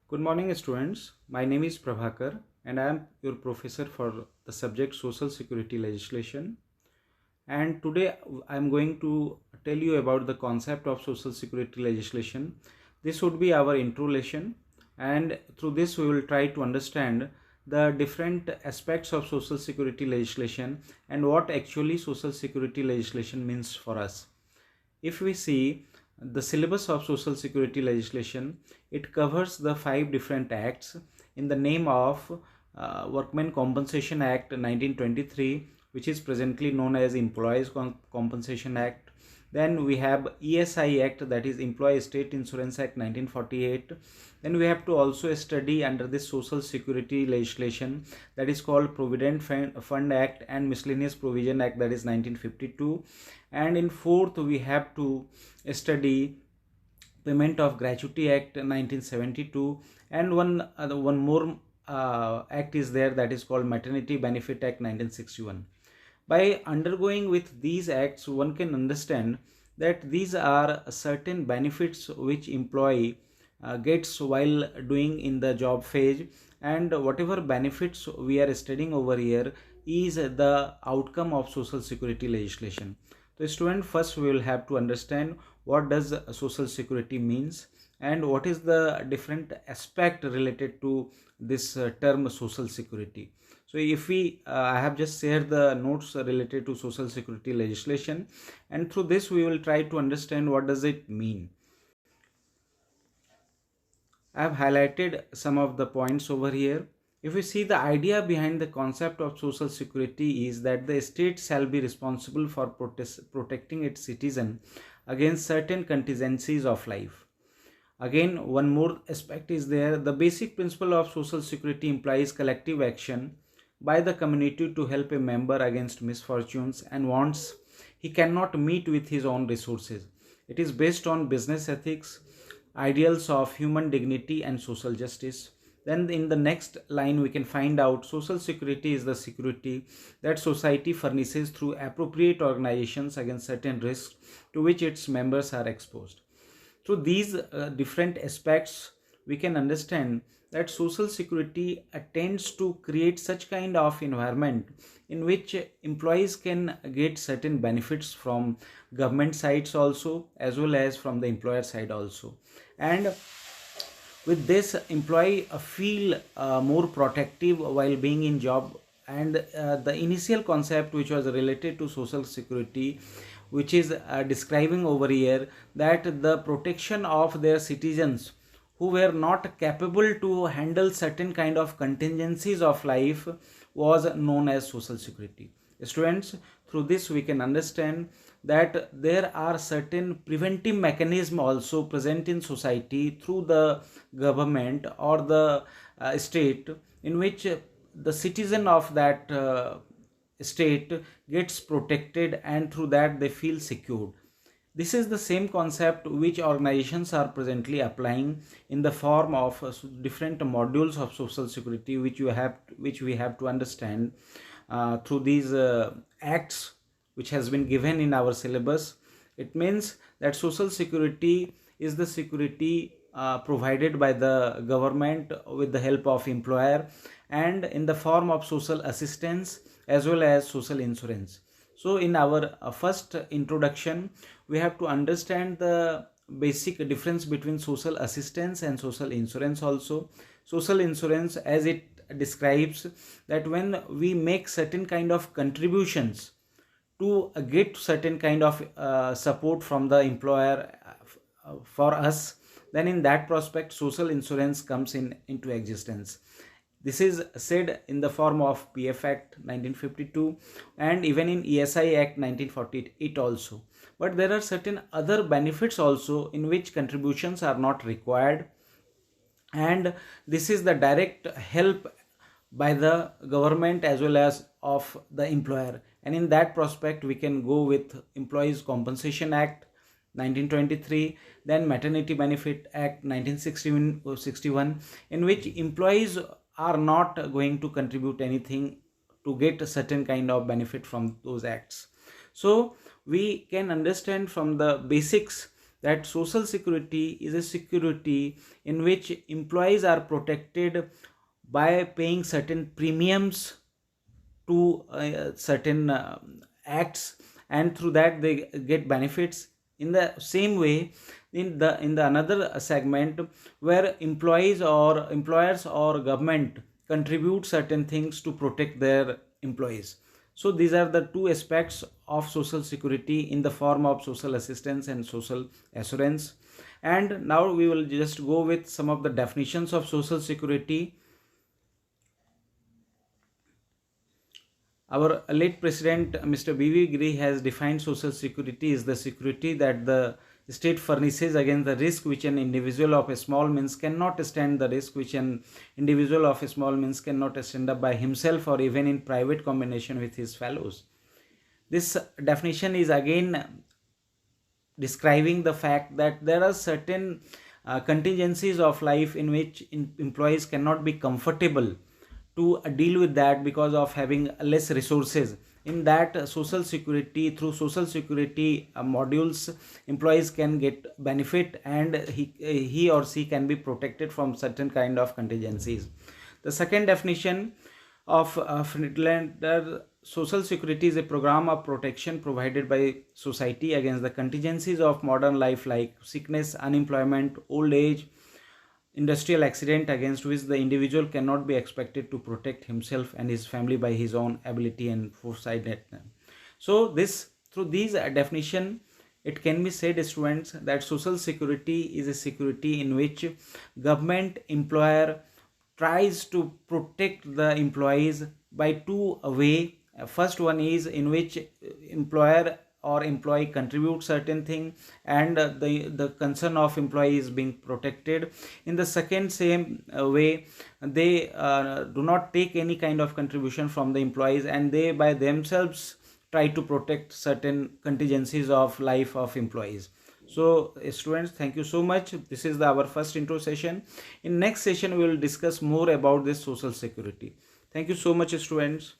Good morning, students. My name is Prabhakar and I am your professor for the subject Social Security Legislation. And today I am going to tell you about the concept of Social Security Legislation. This would be our intro lesson, and through this we will try to understand the different aspects of Social Security legislation and what actually Social Security legislation means for us. If we see the syllabus of Social Security legislation, it covers the 5 different acts in the name of Workmen Compensation Act 1923, which is presently known as Employees Compensation Act. Then we have ESI Act, that is Employee State Insurance Act 1948. Then we have to also study under this Social Security legislation, that is called Provident Fund Act and Miscellaneous Provision Act, that is 1952. And in fourth we have to study Payment of Gratuity Act 1972, and one more act is there, that is called Maternity Benefit Act 1961. By undergoing with these acts, one can understand that these are certain benefits which employee gets while doing in the job phase, and whatever benefits we are studying over here is the outcome of Social Security legislation. So student, first we will have to understand what does Social Security means and what is the different aspect related to this term Social Security. So if we I have just shared the notes related to Social Security legislation, and through this we will try to understand what does it mean. I have highlighted some of the points over here. If we see, the idea behind the concept of Social Security is that the state shall be responsible for protecting its citizen against certain contingencies of life. Again, one more aspect is there. The basic principle of Social Security implies collective action by the community to help a member against misfortunes and wants he cannot meet with his own resources. It is based on business ethics, ideals of human dignity and social justice. Then in the next line we can find out Social Security is the security that society furnishes through appropriate organizations against certain risks to which its members are exposed. Through these different aspects, we can understand that Social Security tends to create such kind of environment in which employees can get certain benefits from government sides also, as well as from the employer side also. And with this, employee feel more protective while being in job. And the initial concept which was related to Social Security, which is describing over here that the protection of their citizens who were not capable to handle certain kind of contingencies of life, was known as Social Security. Students, through this we can understand that there are certain preventive mechanisms also present in society through the government or the state, in which the citizen of that state gets protected, and through that they feel secured. This is the same concept which organizations are presently applying in the form of different modules of Social Security, which we have to understand through these acts which has been given in our syllabus. It means that Social Security is the security provided by the government with the help of employer, and in the form of social assistance as well as social insurance. So in our first introduction, we have to understand the basic difference between social assistance and social insurance also. Social insurance, as it describes, that when we make certain kind of contributions to get certain kind of support from the employer for us, then in that prospect social insurance comes into existence. This is said in the form of PF Act 1952 and even in ESI Act 1948 also. But there are certain other benefits also in which contributions are not required, and this is the direct help by the government as well as of the employer. And in that prospect we can go with Employees Compensation Act 1923, then Maternity Benefit Act 1961, in which employees are not going to contribute anything to get a certain kind of benefit from those acts. So we can understand from the basics that social security is a security in which employees are protected by paying certain premiums to certain acts, and through that they get benefits. In the same way, in the another segment, where employees or employers or government contribute certain things to protect their employees. So these are the two aspects of social security in the form of social assistance and social assurance. And now we will just go with some of the definitions of social security. Our late president, Mr. B.V. Giri, has defined social security is the security that the state furnishes against the risk which an individual of a small means cannot stand, the risk which an individual of a small means cannot stand up by himself or even in private combination with his fellows. This definition is again describing the fact that there are certain contingencies of life in which employees cannot be comfortable to deal with that because of having less resources. In that social security, through social security modules, employees can get benefit, and he or she can be protected from certain kind of contingencies. The second definition of Friedlander, social security is a program of protection provided by society against the contingencies of modern life like sickness, unemployment, old age, industrial accident, against which the individual cannot be expected to protect himself and his family by his own ability and foresight. So this, through these definition, it can be said, students, that social security is a security in which government employer tries to protect the employees by two way. First one is in which employer or employee contribute certain thing, and the concern of employee is being protected. In the second same way, they do not take any kind of contribution from the employees, and they by themselves try to protect certain contingencies of life of employees. So students, thank you so much. This is our first intro session. In next session we will discuss more about this social security. Thank you so much, students.